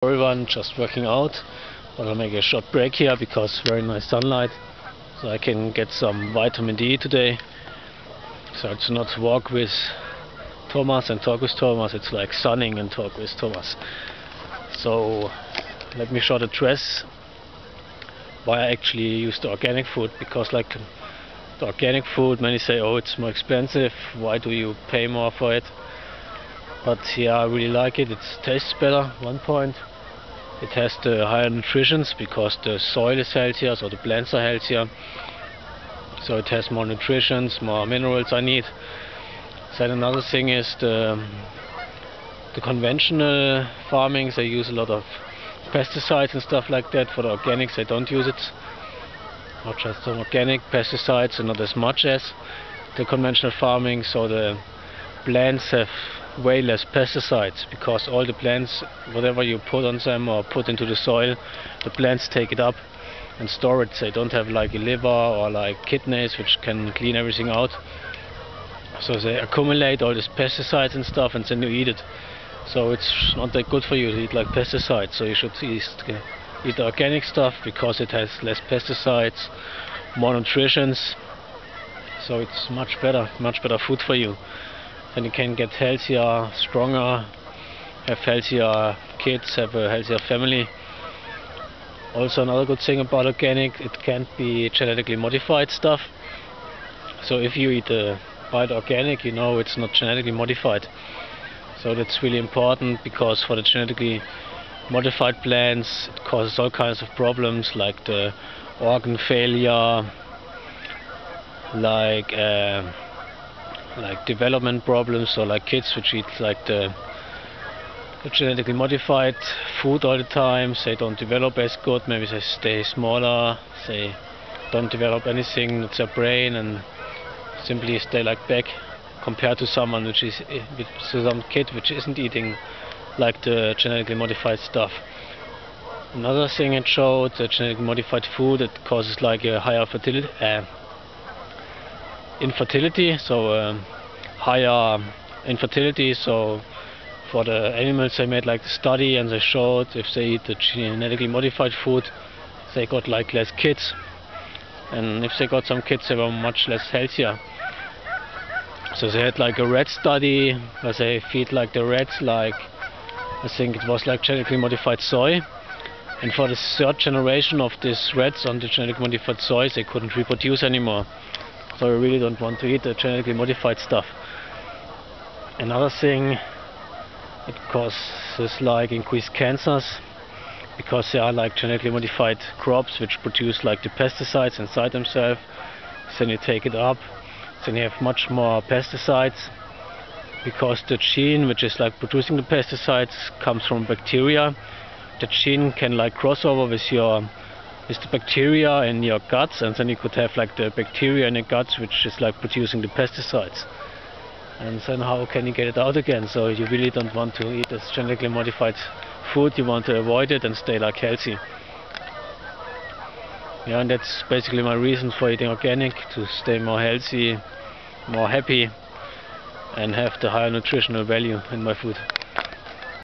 Everyone, just working out, but I'll make a short break here because very nice sunlight, so I can get some vitamin D today. So it's not walk with Thomas and talk with Thomas, it's like sunning and talk with Thomas. So let me short address why I actually use the organic food, because like the organic food, many say, oh, it's more expensive, why do you pay more for it? But yeah, I really like it. It tastes better, one point. It has the higher nutritions because the soil is healthier, so the plants are healthier. So it has more nutritions, more minerals I need. Then another thing is the conventional farming. They use a lot of pesticides and stuff like that. For the organics, they don't use it. Not just some organic pesticides, and not as much as the conventional farming. So the plants have way less pesticides, because all the plants, whatever you put on them or put into the soil, the plants take it up and store it. They don't have like a liver or like kidneys which can clean everything out, so they accumulate all these pesticides and stuff, and then you eat it. So it's not that good for you to eat like pesticides. So you should eat organic stuff because it has less pesticides, more nutritions, so it's much better food for you. Then you can get healthier, stronger, have healthier kids, have a healthier family. Also another good thing about organic, it can't be genetically modified stuff. So if you buy the organic, you know it's not genetically modified. So that's really important, because for the genetically modified plants it causes all kinds of problems, like the organ failure, like development problems. So like kids which eat like the genetically modified food all the time, they don't develop as good, maybe they stay smaller, they don't develop anything with their brain and simply stay like back, compared to someone some kid which isn't eating like the genetically modified stuff. Another thing it showed, the genetically modified food, it causes like a higher infertility, so higher infertility. So for the animals, they made like the study, and they showed if they eat the genetically modified food, they got like less kids, and if they got some kids, they were much less healthier. So they had like a rat study where they feed like the rats, like I think it was like genetically modified soy, and for the third generation of these rats on the genetically modified soy, they couldn't reproduce anymore. So you really don't want to eat the genetically modified stuff. Another thing, it causes like increased cancers, because there are like genetically modified crops which produce like the pesticides inside themselves. Then you take it up, then you have much more pesticides, because the gene which is like producing the pesticides comes from bacteria. The gene can like cross over with the bacteria in your guts, and then you could have like the bacteria in your guts which is like producing the pesticides, and then how can you get it out again? So you really don't want to eat this genetically modified food, you want to avoid it and stay like healthy. Yeah, and that's basically my reason for eating organic, to stay more healthy, more happy, and have the higher nutritional value in my food.